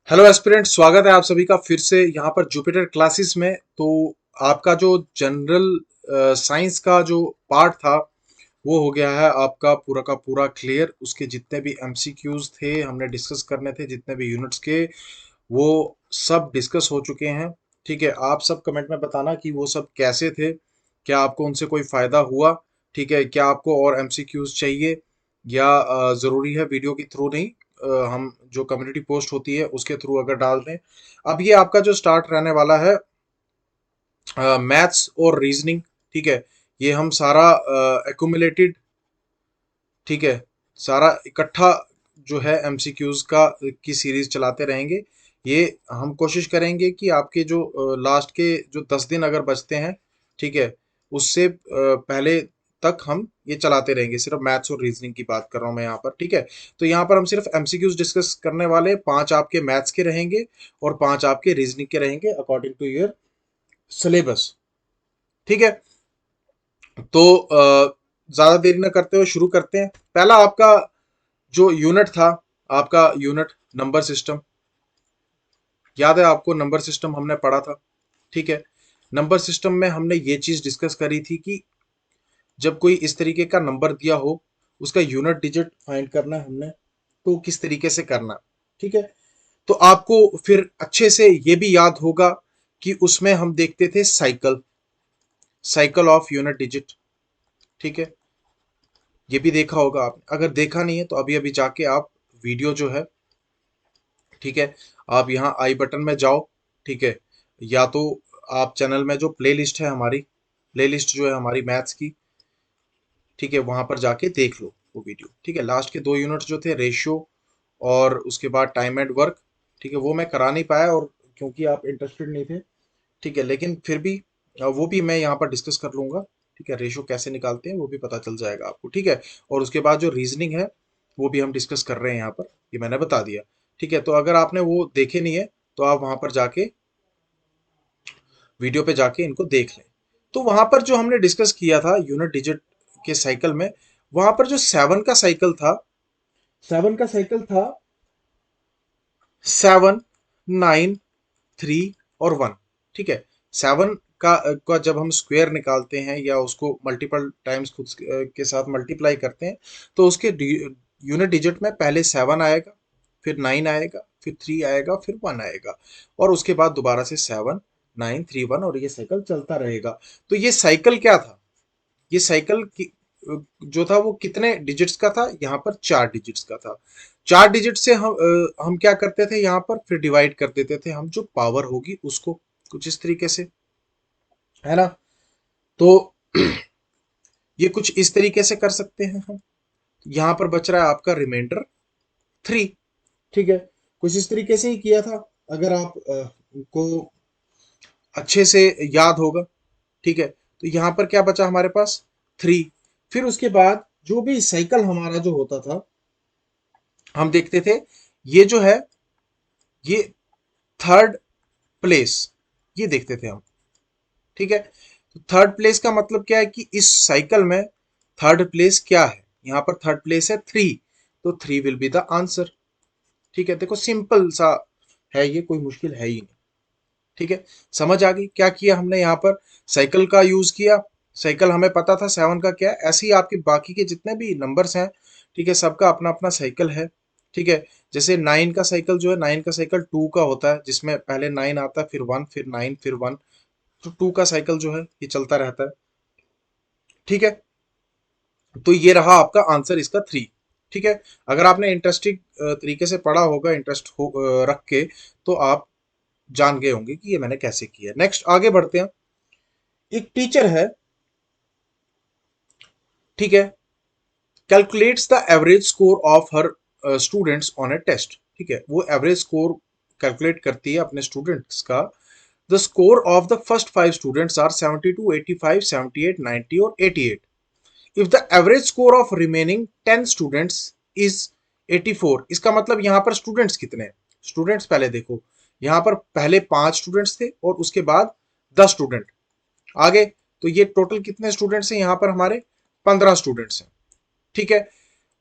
Hello aspirant, स्वागत है आप सभी का फिर से यहाँ पर जुपिटर क्लासेस में। तो आपका जो जनरल साइंस का जो पार्ट था वो हो गया है आपका पूरा का पूरा क्लियर। उसके जितने भी एमसीक्यूज थे हमने डिस्कस करने थे, जितने भी यूनिट्स के वो सब डिस्कस हो चुके हैं। ठीक है, आप सब कमेंट में बताना कि वो सब कैसे थे, क्या आपको उनसे कोई फायदा हुआ। ठीक है, क्या आपको और एमसीक्यूज चाहिए या जरूरी है वीडियो के थ्रू नहीं, हम जो कम्युनिटी पोस्ट होती है उसके थ्रू अगर डाल दें। अब ये आपका जो स्टार्ट रहने वाला है मैथ्स और रीजनिंग। ठीक है, ये हम सारा एक्यूमुलेटेड, ठीक है, सारा इकट्ठा जो है एमसीक्यूज का की सीरीज चलाते रहेंगे। ये हम कोशिश करेंगे कि आपके जो लास्ट के जो 10 दिन अगर बचते हैं, ठीक है, उससे पहले तक हम ये चलाते रहेंगे। सिर्फ मैथ्स और रीजनिंग की बात कर रहा हूँ मैं यहाँ पर। ठीक है, तो यहाँ पर हम सिर्फ एमसीक्यूज डिस्कस करने वाले, 5 आपके मैथ्स के रहेंगे और 5 आपके रीजनिंग के रहेंगे अकॉर्डिंग टू योर सिलेबस। ठीक है, तो ज्यादा देरी न करते हुए शुरू करते हैं। पहला आपका जो यूनिट था, आपका यूनिट नंबर सिस्टम। याद है आपको नंबर सिस्टम हमने पढ़ा था। ठीक है, नंबर सिस्टम में हमने ये चीज डिस्कस करी थी कि जब कोई इस तरीके का नंबर दिया हो, उसका यूनिट डिजिट फाइंड करना है हमने, तो किस तरीके से करना। ठीक है, तो आपको फिर अच्छे से ये भी याद होगा कि उसमें हम देखते थे cycle, cycle of unit digit. ठीक है, ये भी देखा होगा आपने। अगर देखा नहीं है तो अभी अभी जाके आप वीडियो जो है, ठीक है, आप यहाँ आई बटन में जाओ। ठीक है, या तो आप चैनल में जो प्ले लिस्ट है हमारी, प्ले लिस्ट जो है हमारी मैथ्स की, ठीक है, वहां पर जाके देख लो वो वीडियो। ठीक है, लास्ट के 2 यूनिट्स जो थे रेशियो और उसके बाद टाइम एंड वर्क, ठीक है, वो मैं करा नहीं पाया और क्योंकि आप इंटरेस्टेड नहीं थे। ठीक है, लेकिन फिर भी वो भी मैं यहाँ पर डिस्कस कर लूंगा। ठीक है, रेशो कैसे निकालते हैं वो भी पता चल जाएगा आपको। ठीक है, और उसके बाद जो रीजनिंग है वो भी हम डिस्कस कर रहे हैं यहाँ पर, ये मैंने बता दिया। ठीक है, तो अगर आपने वो देखे नहीं है तो आप वहां पर जाके वीडियो पे जाके इनको देख लें। तो वहां पर जो हमने डिस्कस किया था यूनिट डिजिट के साइकिल में, वहां पर जो 7 का साइकिल था, 7 का साइकिल था 7, 9, 3 और 1। ठीक है, 7 का जब हम स्क्वायर निकालते हैं या उसको मल्टीपल टाइम्स खुद के साथ मल्टीप्लाई करते हैं, तो उसके यूनिट डिजिट में पहले 7 आएगा, फिर 9 आएगा, फिर 3 आएगा, फिर 1 आएगा, और उसके बाद दोबारा से 7, 9, 3, 1, और ये साइकिल चलता रहेगा। तो ये साइकिल क्या था, ये साइकिल जो था वो कितने डिजिट्स का था, यहाँ पर 4 डिजिट्स का था। 4 डिजिट से हम क्या करते थे, यहाँ पर फिर डिवाइड कर देते थे हम जो पावर होगी उसको, कुछ इस तरीके से, है ना। तो ये कुछ इस तरीके से कर सकते हैं हम। यहाँ पर बच रहा है आपका रिमाइंडर 3। ठीक है, कुछ इस तरीके से ही किया था, अगर आप को अच्छे से याद होगा। ठीक है, तो यहाँ पर क्या बचा हमारे पास, 3। फिर उसके बाद जो भी साइकिल हमारा जो होता था, हम देखते थे ये जो है, ये थर्ड प्लेस, ये देखते थे हम। ठीक है, तो थर्ड प्लेस का मतलब क्या है कि इस साइकिल में थर्ड प्लेस क्या है, यहाँ पर थर्ड प्लेस है 3, तो 3 विल बी द आंसर। ठीक है, देखो सिंपल सा है, ये कोई मुश्किल है ही नहीं। ठीक है, समझ आ गई क्या किया हमने यहाँ पर, साइकिल का यूज किया। साइकिल हमें पता था 7 का क्या है, ऐसे ही आपके बाकी के जितने भी नंबर्स हैं, ठीक है, सबका अपना अपना साइकिल है। ठीक है, जैसे 9 का साइकिल जो है, 9 का साइकिल 2 का होता है, जिसमें पहले 9 आता है, फिर 1, फिर 9, फिर 1। तो 2 का साइकिल जो है ये चलता रहता है। ठीक है, तो ये रहा आपका आंसर इसका 3। ठीक है, अगर आपने इंटरेस्टिंग तरीके से पढ़ा होगा, इंटरेस्ट हो रख के, तो आप जान गए होंगे कि ये मैंने कैसे किया। नेक्स्ट आगे बढ़ते हैं। एक टीचर है, ठीक है, calculates the average score of हर स्टूडेंट्स ऑन ए टेस्ट। ठीक है, वो एवरेज स्कोर कैलकुलेट करती है अपने स्टूडेंट्स का। The score of the first 5 students are 72, 85, 78, 90 और 88। If the average score of remaining 10 students is 84। इसका मतलब यहाँ पर स्टूडेंट्स कितने हैं, स्टूडेंट्स पहले देखो, यहाँ पर पहले 5 स्टूडेंट्स थे और उसके बाद 10 स्टूडेंट आगे, तो ये टोटल कितने स्टूडेंट्स हैं, यहाँ पर हमारे 15 स्टूडेंट्स हैं। ठीक है,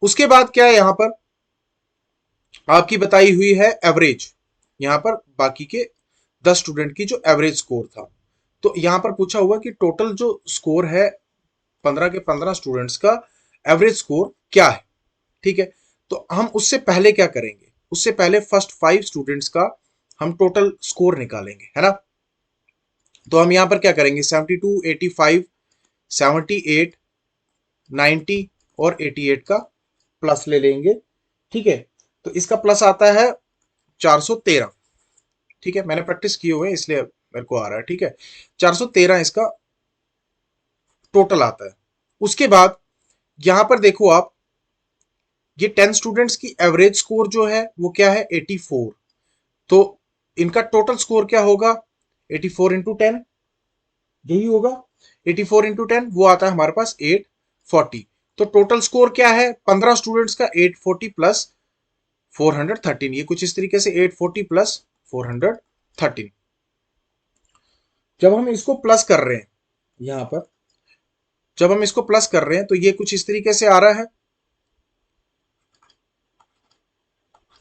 उसके बाद क्या है, यहाँ पर आपकी बताई हुई है एवरेज। यहाँ पर बाकी के 10 स्टूडेंट की जो एवरेज स्कोर था। तो यहाँ पर पूछा हुआ कि टोटल जो स्कोर है 15 के 15 स्टूडेंट्स का एवरेज स्कोर क्या है। ठीक है, तो हम उससे पहले क्या करेंगे, उससे पहले फर्स्ट 5 स्टूडेंट्स का हम टोटल स्कोर निकालेंगे, है ना। तो हम यहां पर क्या करेंगे, 72, 85, 78, 90 और 88 का प्लस ले लेंगे। ठीक है, तो इसका प्लस आता है 413। ठीक है, मैंने प्रैक्टिस किए हुए इसलिए मेरे को आ रहा है। ठीक है, 413 इसका टोटल आता है। उसके बाद यहां पर देखो आप, ये 10 स्टूडेंट्स की एवरेज स्कोर जो है वो क्या है, 84। तो इनका टोटल स्कोर क्या होगा, 84 इंटू 10, यही होगा। 84 इंटू 10 वो आता है हमारे पास 840। तो टोटल स्कोर क्या है 15 स्टूडेंट्स का, 840 प्लस 413, ये कुछ इस तरीके से 840 प्लस 413। जब हम इसको प्लस कर रहे हैं, यहां पर जब हम इसको प्लस कर रहे हैं तो ये कुछ इस तरीके से आ रहा है,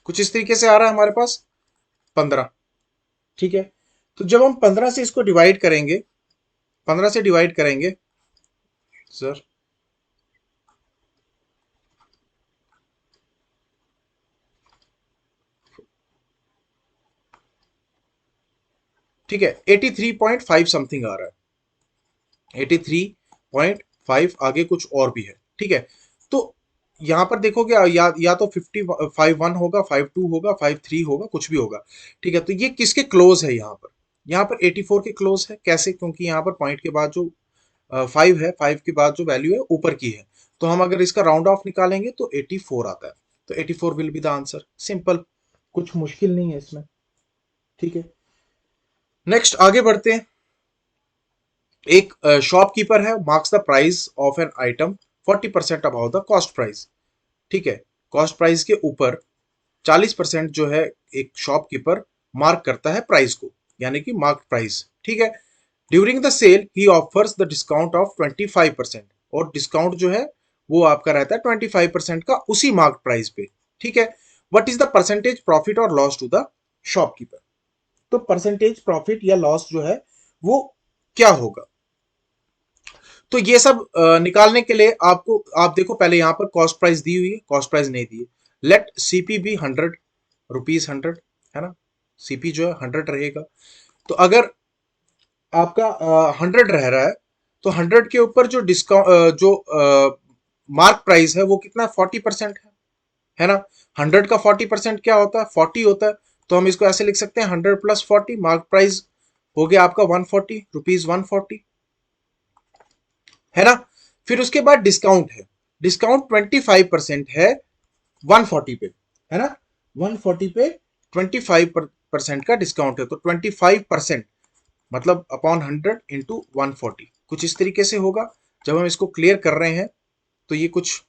कुछ इस तरीके से आ रहा है हमारे पास 15। ठीक है, तो जब हम 15 से इसको डिवाइड करेंगे, 15 से डिवाइड करेंगे सर, ठीक है, 83.5 समथिंग आ रहा है, 83.5, आगे कुछ और भी है। ठीक है, तो यहां पर देखोगे या तो 55 होगा, 52 होगा, 53 होगा, कुछ भी होगा। ठीक है, तो ये किसके क्लोज है, यहाँ पर 84 के क्लोज है। कैसे, क्योंकि यहाँ पर पॉइंट के बाद जो 5 है, 5 के बाद जो वैल्यू है ऊपर की है, तो हम अगर इसका राउंड ऑफ निकालेंगे तो 84 आता है। तो 84 will be the answer, simple, कुछ मुश्किल नहीं है इसमें। ठीक है, नेक्स्ट आगे बढ़ते हैं। एक शॉपकीपर है, marks the price of an item 40% about the cost price. ठीक है, कॉस्ट प्राइस के ऊपर 40% जो है एक शॉपकीपर मार्क करता है प्राइस को, यानी कि मार्क प्राइस। ठीक है, during the sale he offers the discount of 25%, और डिस्काउंट जो है वो आपका रहता है 25% का उसी मार्क प्राइस पे। ठीक है, what is the percentage profit और लॉस टू द शॉपकीपर। तो परसेंटेज प्रॉफिट या लॉस जो है वो क्या होगा, तो ये सब निकालने के लिए आपको, आप देखो पहले यहां पर कॉस्ट प्राइस दी हुई है, कॉस्ट प्राइस नहीं दी है। लेट सीपी बी 100 रुपीज, 100 है ना, सीपी जो है 100 रहेगा। तो अगर आपका 100 रह रहा है, तो 100 के ऊपर जो डिस्काउंट जो मार्क प्राइस है वो कितना, 40% है ना। 100 का 40% क्या होता है, 40 होता है। तो हम इसको ऐसे लिख सकते हैं, 100 प्लस 40, मार्क प्राइस हो गया आपका 140 रुपीज, 140, है ना। फिर उसके बाद डिस्काउंट है, डिस्काउंट 25% है 140 पे, है ना। 140 पे 25% का डिस्काउंट है, तो 25% मतलब अपॉन 100 इंटू 140, कुछ इस तरीके से होगा। जब हम इसको क्लियर कर रहे हैं तो ये कुछ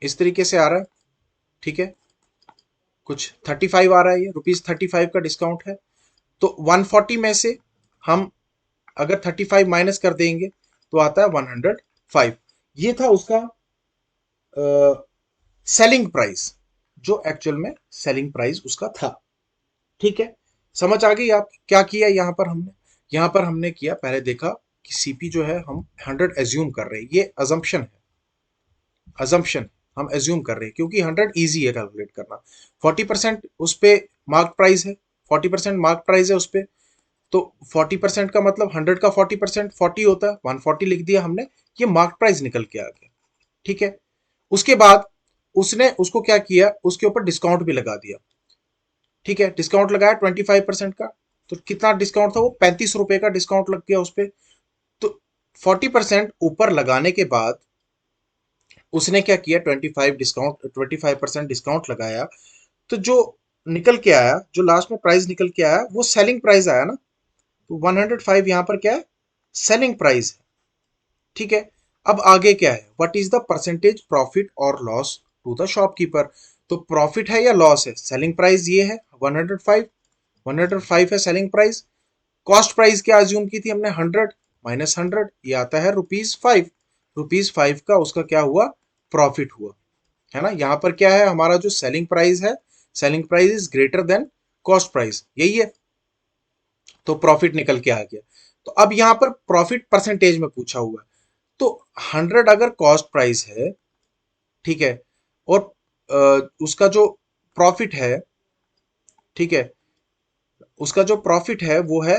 इस तरीके से आ रहा है। ठीक है, कुछ 35 आ रहा है, ये रुपीज 35 का डिस्काउंट है। तो 140 में से हम अगर 35 माइनस कर देंगे तो आता है 105। ये था उसका सेलिंग प्राइस, जो एक्चुअल में सेलिंग प्राइस उसका था। ठीक है, समझ आ गई आप क्या किया यहां पर हमने, यहां पर हमने किया, पहले देखा कि सीपी जो है हम 100 एज्यूम कर रहे हैं, ये अजम्पशन है, अजम्पशन हम एज्यूम कर रहे हैं, क्योंकि 100 इजी है कैलकुलेट करना। 40% उस पे मार्क प्राइस है, 40% मार्क प्राइस है उस पे, तो 40% का मतलब 100 का 40% 40 होता है, 140 लिख दिया हमने, ये मार्क प्राइस निकल के आ गया। ठीक है, उसके बाद उसने उसको क्या किया, उसके ऊपर डिस्काउंट भी लगा दिया। ठीक है, डिस्काउंट लगाया 25% का, तो कितना डिस्काउंट था वो, 35 रुपए का डिस्काउंट लग गया उस पर। तो 40% ऊपर लगाने के बाद उसने क्या किया, 25% डिस्काउंट लगाया, तो जो निकल के आया, जो लास्ट में प्राइस निकल के आया वो सेलिंग प्राइस आया ना। तो 105 यहां पर क्या है, सेलिंग प्राइस है। ठीक है, अब आगे क्या है, what is the percentage profit और लॉस टू द शॉपकीपर। तो प्रॉफिट है या लॉस है, सेलिंग प्राइस ये है 105, 105 है सेलिंग प्राइस। कॉस्ट प्राइस क्या अज्यूम की थी हमने, 100 माइनस 100, ये आता है रुपीज 5, रुपीज 5 का उसका क्या हुआ, प्रॉफिट हुआ। है ना। यहाँ पर क्या है, हमारा जो सेलिंग प्राइस है, selling price is greater than cost price, यही है। तो प्रॉफिट निकल के आ गया। तो अब यहाँ पर प्रॉफिट परसेंटेज में पूछा हुआ है, तो 100 अगर कॉस्ट प्राइस है, ठीक है, और उसका जो प्रॉफिट है, ठीक है, उसका जो प्रॉफिट है वो है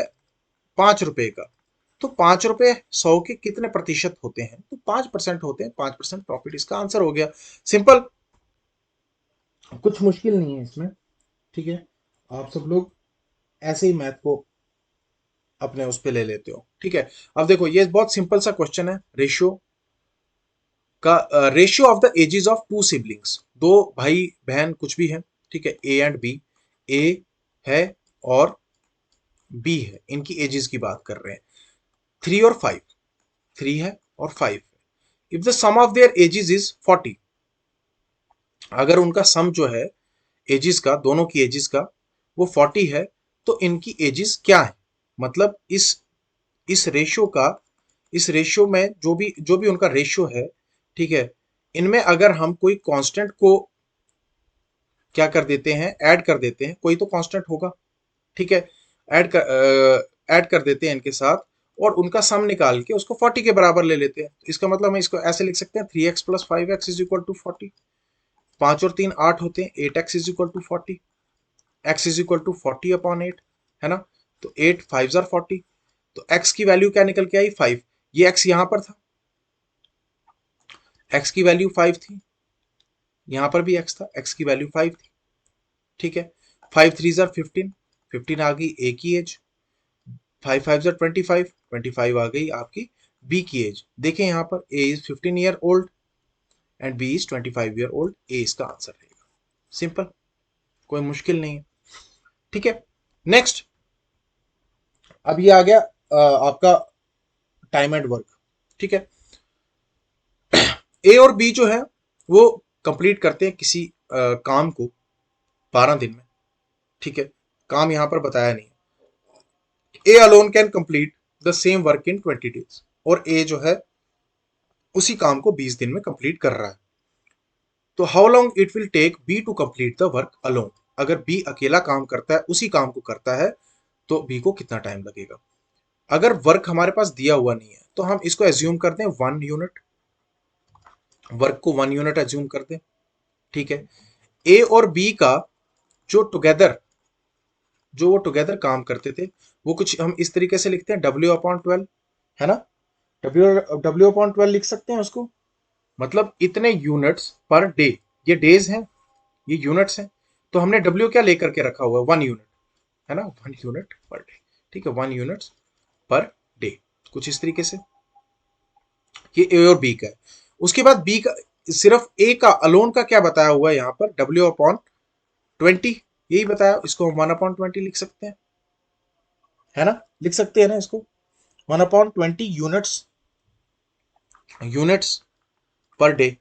5 रुपए का। तो 5 रुपए 100 के कितने प्रतिशत होते हैं, तो 5% होते हैं, 5% प्रॉफिट, इसका आंसर हो गया। सिंपल, कुछ मुश्किल नहीं है इसमें, ठीक है। आप सब लोग ऐसे ही मैथ को अपने उस पे ले लेते हो, ठीक है। अब देखो ये बहुत सिंपल सा क्वेश्चन है, रेशियो का, ratio of the ages of two siblings, दो भाई बहन कुछ भी है, ठीक है, ए एंड बी, ए है और बी है, इनकी एजेस की बात कर रहे हैं, 3 और 5, 3 है और 5 है। If the sum of their ages is 40, अगर उनका सम जो है एजिस का, दोनों की एजिस का, वो 40 है, तो इनकी एजिस क्या है, मतलब इस रेशियो का, इस रेशियो में जो भी उनका रेशियो है, ठीक है, इनमें अगर हम कोई कांस्टेंट को क्या कर देते हैं, ऐड कर देते हैं, कोई तो कांस्टेंट होगा, ठीक है, ऐड कर देते हैं इनके साथ, और उनका सम निकाल के उसको 40 के बराबर ले लेते हैं। इसका मतलब हम इसको ऐसे लिख सकते हैं, 3x + 5x is equal to 40, 5 और 3 8 होते हैं, 8x is equal to 40, x is equal to 40/8, है ना। तो 8 5 जार 40, तो x की वैल्यू क्या निकल के आई, 5। ये x यहां पर था, x की वैल्यू 5 थी, यहां पर भी x था, x की वैल्यू 5 थी, ठीक है। 5 3 जार 15, 15 आ गई a की एज, 5 5 जार 25, 25 आ गई आपकी b की एज। देखें यहाँ पर a is 15 year old and b is 25 year old, a इसका आंसर रहेगा। सिंपल, कोई मुश्किल नहीं है, ठीक है। नेक्स्ट, अब ये आ गया आपका टाइम एंड वर्क, ठीक है। ए और बी जो है वो कंप्लीट करते हैं किसी काम को 12 दिन में, ठीक है। काम यहां पर बताया नहीं, A alone can complete the same work in 20 days, और ए जो है उसी काम को 20 दिन में कंप्लीट कर रहा है। तो how long it will take B to complete the work alone, अगर बी अकेला काम करता है, उसी काम को करता है, तो बी को कितना टाइम लगेगा। अगर वर्क हमारे पास दिया हुआ नहीं है, तो हम इसको एज्यूम करते हैं 1 यूनिट, वर्क को 1 यूनिट एज्यूम करते हैं, ठीक है। ए और बी का जो टुगेदर, जो वो टुगेदर काम करते थे, वो कुछ हम इस तरीके से लिखते हैं, W/12, है ना। W/12 लिख सकते हैं उसको, मतलब इतने यूनिट्स पर डे, ये डेज हैं, ये यूनिट्स हैं, तो हमने W क्या लेकर के रखा हुआ है, 1 यूनिट, है ना, 1 यूनिट पर डे, ठीक है, 1 यूनिट्स पर डे, कुछ इस तरीके से। ये ए और बी का है। उसके बाद बी का, सिर्फ ए का अलोन का क्या बताया हुआ है यहाँ पर, W/20, यही बताया, इसको हम 1/20 लिख सकते हैं, है ना, लिख सकते हैं ना इसको, 1/20 यूनिट्स पर डे,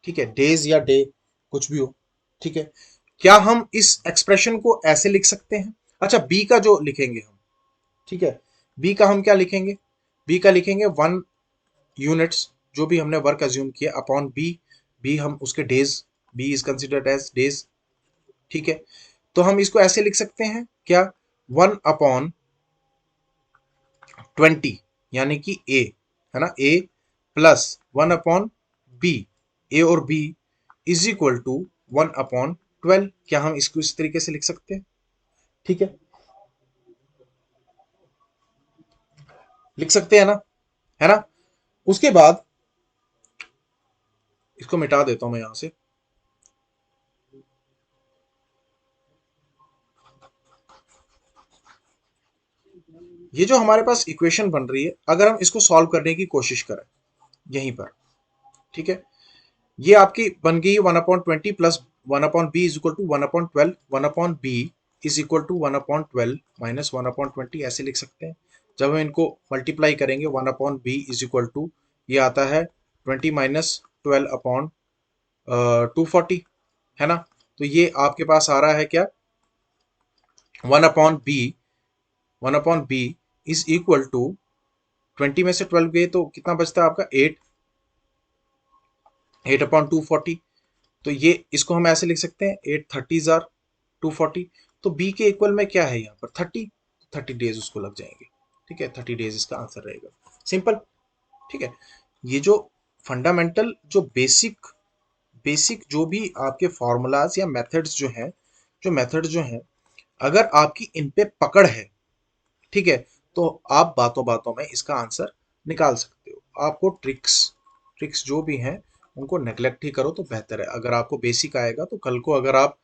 ठीक है, डेज या डे कुछ भी हो, ठीक है। क्या हम इस एक्सप्रेशन को ऐसे लिख सकते हैं, अच्छा बी का जो लिखेंगे हम, ठीक है, बी का हम क्या लिखेंगे, बी का लिखेंगे 1 यूनिट्स, जो भी हमने वर्क अज्यूम किया, अपॉन बी, बी हम उसके days, B is considered as days, ठीक है। तो हम इसको ऐसे लिख सकते हैं क्या, 1/20, यानी कि ए, है ना, ए प्लस 1/बी, ए और बी इज इक्वल टू 1/12, क्या हम इसको इस तरीके से लिख सकते हैं, ठीक है, लिख सकते हैं ना, है ना। उसके बाद इसको मिटा देता हूं मैं यहां से, ये जो हमारे पास इक्वेशन बन रही है, अगर हम इसको सॉल्व करने की कोशिश करें यहीं पर, ठीक है, ये आपकी बन गई 1/20 प्लस 1/b is equal to 1/12, 1/b is equal to 1/12 minus 1/20, ऐसे लिख सकते हैं। जब हम इनको मल्टीप्लाई करेंगे, 1/b इज इक्वल टू, ये आता है 20 माइनस 12/240, है ना। तो ये आपके पास आ रहा है क्या, 1/b, 1/b is equal to, 20 में से 12 गए तो कितना बचता है आपका, 8, 8/240, तो ये इसको हम ऐसे लिख सकते हैं 830 आर 240। तो बी के इक्वल में क्या है यहाँ पर 30 डेज उसको लग जाएंगे। ठीक है, 30 डेज इसका आंसर रहेगा। सिंपल। ठीक है, ये जो फंडामेंटल जो बेसिक बेसिक जो भी आपके फॉर्मूलाज या मेथड्स जो हैं, अगर आपकी इन पे पकड़ है, ठीक है, तो आप बातों बातों में इसका आंसर निकाल सकते हो। आपको ट्रिक्स ट्रिक्स जो भी हैं उनको नेग्लेक्ट ही करो तो बेहतर है। अगर आपको बेसिक आएगा तो कल को अगर आप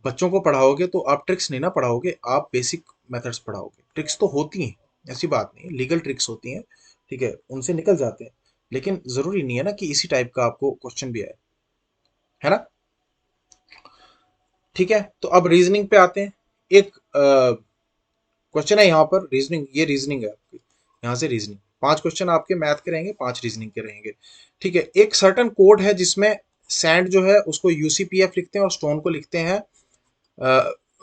बच्चों को पढ़ाओगे तो आप ट्रिक्स नहीं ना पढ़ाओगे, आप बेसिक मेथड्स पढ़ाओगे। ट्रिक्स तो होती हैं, ऐसी बात नहीं, लीगल ट्रिक्स होती हैं, ठीक है, उनसे निकल जाते हैं, लेकिन जरूरी नहीं है ना कि इसी टाइप का आपको क्वेश्चन भी आए, है ना। ठीक है, तो अब रीजनिंग पे आते हैं। एक क्वेश्चन है यहाँ पर रीजनिंग, ये रीजनिंग है आपकी, यहाँ से रीजनिंग 5 क्वेश्चन आपके मैथ के रहेंगे, 5 रीजनिंग के रहेंगे। ठीक है, एक सर्टन कोड है जिसमें सैंड जो है उसको यूसीपीएफ लिखते हैं और स्टोन को लिखते हैं,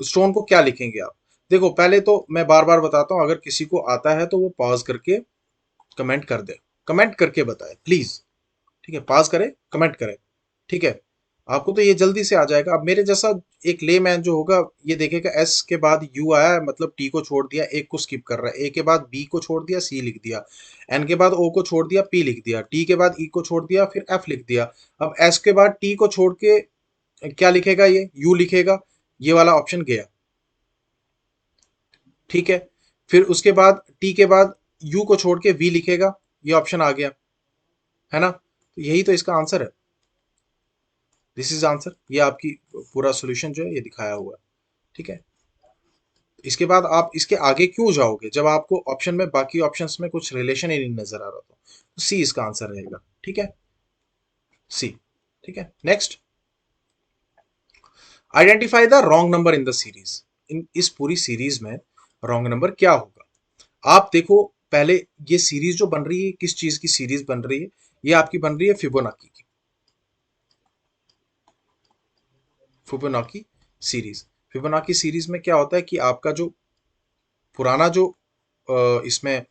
स्टोन को क्या लिखेंगे आप। देखो पहले तो मैं बार बार बताता हूँ, अगर किसी को आता है तो वो पॉज करके कमेंट कर दे, कमेंट करके बताए प्लीज। ठीक है, पास करे, कमेंट करे। ठीक है, आपको तो ये जल्दी से आ जाएगा। अब मेरे जैसा एक लेमैन जो होगा ये देखेगा एस के बाद यू आया है, मतलब टी को छोड़ दिया, एक को स्किप कर रहा है, ए के बाद बी को छोड़ दिया, सी लिख दिया, एन के बाद ओ को छोड़ दिया, पी लिख दिया, टी के बाद ई को छोड़ दिया, फिर एफ लिख दिया। अब एस के बाद टी को छोड़ के क्या लिखेगा, ये यू लिखेगा, ये वाला ऑप्शन गया। ठीक है, फिर उसके बाद टी के बाद यू को छोड़ के वी लिखेगा, ये ऑप्शन आ गया, है ना। तो यही तो इसका आंसर है, दिस इज आंसर। ये आपकी पूरा सॉल्यूशन जो है ये दिखाया हुआ है। ठीक है, इसके बाद आप इसके आगे क्यों जाओगे जब आपको ऑप्शन में बाकी ऑप्शंस में कुछ रिलेशन ही नहीं नजर आ रहा, तो सी इसका आंसर रहेगा। ठीक है, सी। ठीक है, next, identify the wrong number in the series. इस पूरी सीरीज में रॉन्ग नंबर क्या होगा। आप देखो पहले, ये सीरीज जो बन रही है किस चीज की सीरीज बन रही है, ये आपकी बन रही है फिबोनाची की, फिबोनाची सीरीज। फिबोनाची सीरीज में क्या होता है कि आपका जो पुराना जो इसमें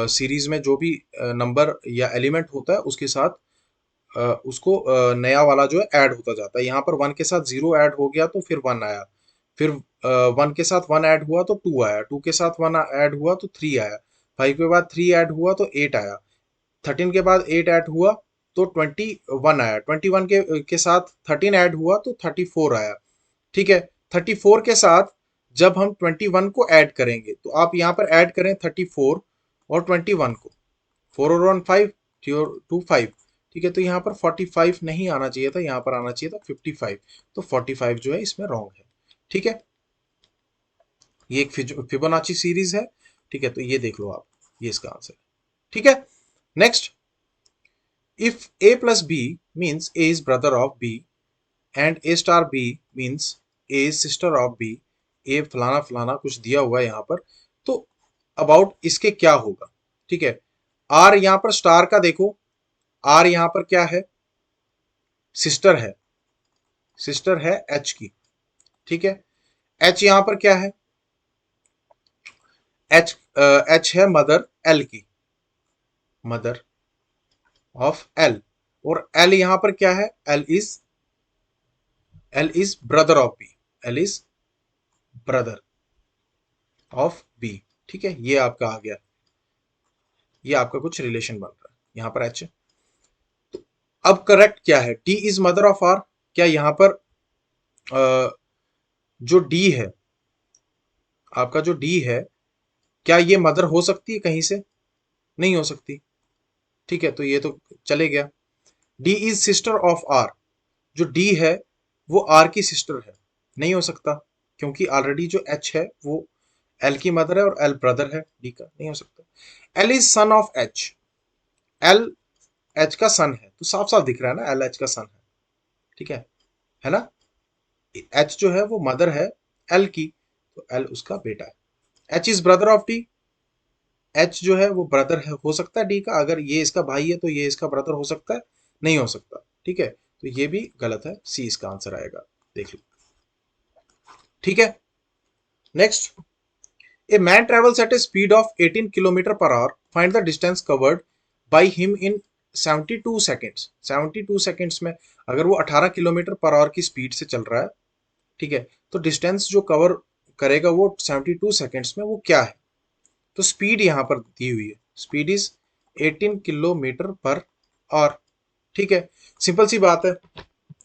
सीरीज में जो भी नंबर या एलिमेंट होता है उसके साथ उसको नया वाला जो है ऐड होता जाता है। यहाँ पर 1 के साथ 0 ऐड हो गया तो फिर 1 आया, फिर 1 के साथ 1 ऐड हुआ तो 2 आया, 2 के साथ 1 ऐड हुआ तो 3 आया, 5 के बाद 3 ऐड हुआ तो 8 आया, 13 के बाद 8 ऐड हुआ तो 21 आया, 21 के साथ 13 ऐड हुआ तो 34 आया। ठीक है, 34 के साथ जब हम 21 को ऐड करेंगे तो आप यहाँ पर ऐड करें 34 और 21 को, 4 और 1 5, 3 और 2 5। ठीक है, तो यहाँ पर 45 नहीं आना चाहिए था, यहाँ पर आना चाहिए था 55। तो 45 जो है इसमें रॉन्ग है। ठीक है, ये एक फिबोनाची सीरीज है। ठीक है, तो ये देख लो आप, ये इसका आंसर है। ठीक है, next, if a plus b means a is brother of b and a star b means a is sister of b, a फलाना फलाना कुछ दिया हुआ है यहाँ पर, तो अबाउट इसके क्या होगा। ठीक है, आर यहाँ पर स्टार का देखो, आर यहाँ पर क्या है, सिस्टर है, सिस्टर है एच की। ठीक है, एच यहाँ पर क्या है, एच एच है मदर एल की, मदर ऑफ एल। और एल यहाँ पर क्या है, L is brother of B, L is brother of B. ठीक है, ये आपका आ गया, ये आपका कुछ रिलेशन बन रहा है यहाँ पर एच। अब करेक्ट क्या है, D is mother of R. क्या यहाँ पर जो डी है, आपका जो डी है, क्या ये मदर हो सकती है कहीं से, नहीं हो सकती। ठीक है, तो ये तो चले गया। D is sister of R, जो डी है वो आर की सिस्टर है, नहीं हो सकता, क्योंकि ऑलरेडी जो एच है वो एल की मदर है और एल ब्रदर है डी का, नहीं हो सकता। L is son of H, L H का सन है, तो साफ साफ दिख रहा है ना, एल एच का सन है। ठीक है ना। एच जो है वो मदर है एल की, तो एल उसका बेटा है। H is brother of D, H जो है वो ब्रदर है, हो सकता है डी का, अगर ये इसका भाई है तो ये इसका ब्रदर हो सकता है, नहीं हो सकता। ठीक है, तो ये भी गलत है, सी इसका आंसर आएगा, देख लो। ठीक है, next, a man travels eight A speed of 18 kilometre per hour, find the distance covered by him in 72 seconds में अगर वो 18 किलोमीटर पर आवर की स्पीड से चल रहा है, ठीक है, तो डिस्टेंस जो कवर करेगा वो 72 सेकेंड्स में वो क्या है? तो स्पीड यहां पर दी हुई है, speed is 18 kilometre per hour. ठीक है, सिंपल सी बात है।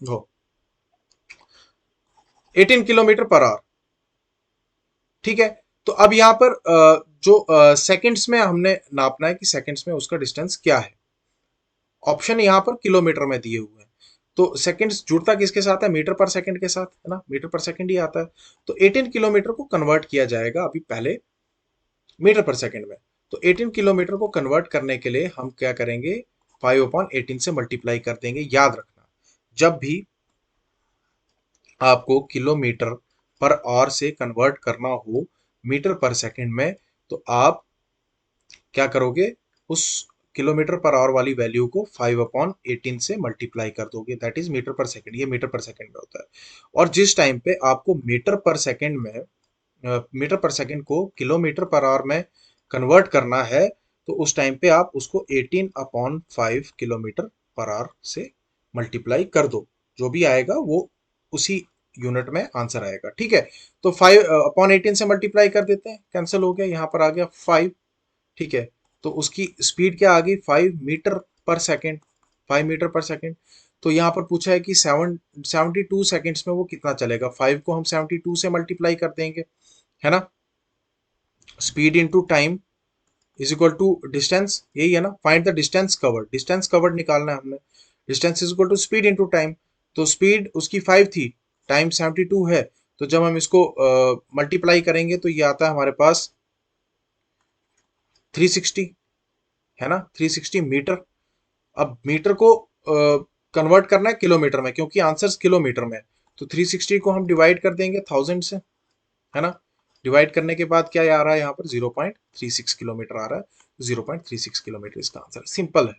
हो 18 किलोमीटर पर आवर। ठीक है, तो अब यहां पर जो सेकंड्स में हमने नापना है कि सेकंड्स में उसका डिस्टेंस क्या है। ऑप्शन यहां पर किलोमीटर में दिए हुए हैं, तो सेकंड्स जुड़ता किसके साथ है? मीटर पर सेकंड के साथ, है ना, मीटर पर सेकंड ही आता है। तो 18 किलोमीटर को कन्वर्ट किया जाएगा अभी पहले मीटर पर सेकंड में। तो 18 किलोमीटर को कन्वर्ट करने के लिए हम क्या करेंगे? 5/18 से मल्टीप्लाई कर देंगे। याद रखना, जब भी आपको किलोमीटर पर आवर से कन्वर्ट करना हो मीटर पर सेकंड में, तो आप क्या करोगे? उस किलोमीटर पर आवर वाली वैल्यू को 5/18 से मल्टीप्लाई कर दोगे, दैट इज मीटर पर सेकंड। ये मीटर पर सेकंड में होता है। और जिस टाइम पे आपको मीटर पर सेकंड में मीटर पर सेकंड को किलोमीटर पर आवर में कन्वर्ट करना है, तो उस टाइम पे आप उसको 18/5 किलोमीटर पर आवर से मल्टीप्लाई कर दो। जो भी आएगा वो उसी यूनिट में आंसर आएगा। ठीक है, तो 5/18 से मल्टीप्लाई कर देते हैं, कैंसिल हो गया, यहाँ पर आ गया 5। ठीक है, तो उसकी स्पीड क्या आ गई? 5 मीटर पर सेकेंड। 5 मीटर पर सेकेंड। तो यहाँ पर पूछा है कि 72 सेकेंड्स में वो कितना चलेगा। 5 को हम 72 से मल्टीप्लाई कर देंगे, है ना। Speed into time is equal to distance, यही है ना। Find the distance covered, distance covered निकालना है हमने। Distance is equal to speed into time. तो स्पीड उसकी 5 थी, टाइम 72 है, तो जब हम इसको मल्टीप्लाई करेंगे तो ये आता है हमारे पास 360, है ना, 360 मीटर। अब मीटर को कन्वर्ट करना है किलोमीटर में, क्योंकि आंसर किलोमीटर में है। तो 360 को हम डिवाइड कर देंगे 1000 से, है ना। डिवाइड करने के बाद क्या आ रहा है यहाँ पर? 0.36 किलोमीटर आ रहा है। 0.36 किलोमीटर इसका आंसर है। सिंपल है,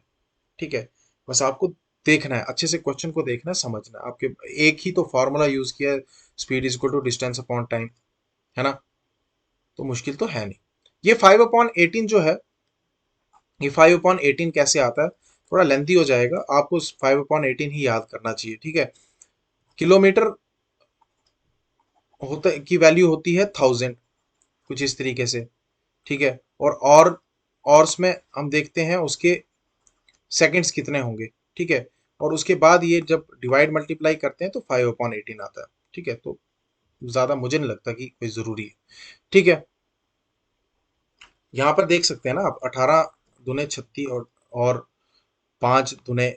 ठीक है। बस आपको देखना है, अच्छे से क्वेश्चन को देखना है, समझना है। आपके एक ही तो फॉर्मूला यूज किया है, speed is equal to distance upon time, है ना, तो मुश्किल तो है नहीं। ये 5/18 जो है, ये 5/18 कैसे आता है? थोड़ा लेंथी हो जाएगा, आपको 5/18 ही याद करना चाहिए। ठीक है, किलोमीटर होता की वैल्यू होती है 1000, कुछ इस तरीके से। ठीक है, और उसमें हम देखते हैं उसके सेकंड्स कितने होंगे। ठीक है, और उसके बाद ये जब डिवाइड मल्टीप्लाई करते हैं तो 5/18 आता है। ठीक है, तो ज्यादा मुझे नहीं लगता कि कोई जरूरी है। ठीक है, यहाँ पर देख सकते हैं ना आप, 18 दूने 36 और 5 दूने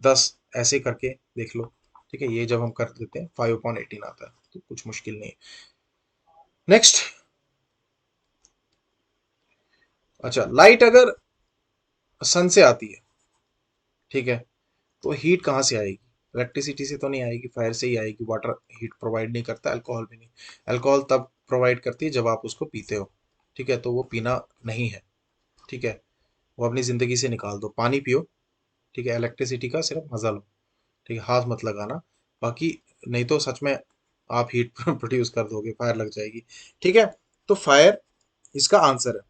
10, ऐसे करके देख लो। ठीक है, ये जब हम कर देते हैं 5/18 आता है, तो कुछ मुश्किल नहीं है। नेक्स्ट, अच्छा, लाइट अगर सन से आती है, ठीक है, तो हीट कहाँ से आएगी? इलेक्ट्रिसिटी से तो नहीं आएगी, फायर से ही आएगी। वाटर हीट प्रोवाइड नहीं करता, अल्कोहल भी नहीं। अल्कोहल तब प्रोवाइड करती है जब आप उसको पीते हो। ठीक है, तो वो पीना नहीं है। ठीक है, वो अपनी जिंदगी से निकाल दो, पानी पियो। ठीक है, इलेक्ट्रिसिटी का सिर्फ मजा लो। ठीक है, हाथ मत लगाना, बाकी नहीं तो सच में आप हीट प्रोड्यूस कर दोगे, फायर लग जाएगी। ठीक है, तो फायर इसका आंसर है।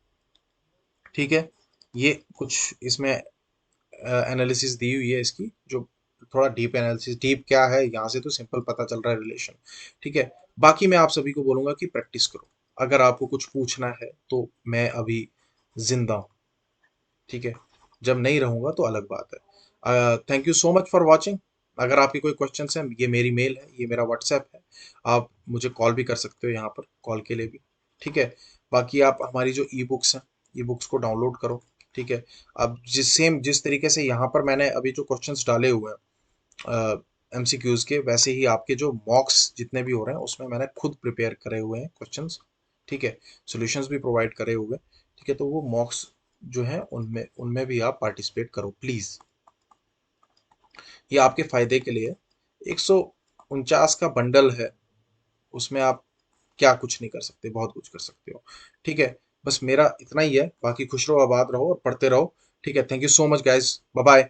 ठीक है, ये कुछ इसमें एनालिसिस दी हुई है इसकी, जो थोड़ा डीप एनालिसिस, डीप क्या है यहाँ से तो सिंपल पता चल रहा है, रिलेशन। ठीक है, बाकी मैं आप सभी को बोलूंगा कि प्रैक्टिस करो। अगर आपको कुछ पूछना है तो मैं अभी जिंदा हूँ। ठीक है, जब नहीं रहूंगा तो अलग बात है। Thank you so much for watching. अगर आपके कोई क्वेश्चन है, ये मेरी मेल है, ये मेरा व्हाट्सएप है, आप मुझे कॉल भी कर सकते हो यहाँ पर, कॉल के लिए भी। ठीक है, बाकी आप हमारी जो ई बुक्स हैं, ई बुक्स को डाउनलोड करो। ठीक है, अब जिस तरीके से यहाँ पर मैंने अभी जो क्वेश्चंस डाले हुए हैं एमसीक्यूज के, वैसे ही आपके जो मॉक्स जितने भी हो रहे हैं उसमें मैंने खुद प्रिपेयर करे हुए हैं क्वेश्चंस। ठीक है, सॉल्यूशंस भी प्रोवाइड करे हुए हैं। ठीक है, तो वो मॉक्स जो है उनमें उनमें भी आप पार्टिसिपेट करो प्लीज, ये आपके फायदे के लिए। 149 का बंडल है, उसमें आप क्या कुछ नहीं कर सकते, बहुत कुछ कर सकते हो। ठीक है, बस मेरा इतना ही है, बाकी खुश रहो, आबाद रहो और पढ़ते रहो। ठीक है, thank you so much guys, bye bye.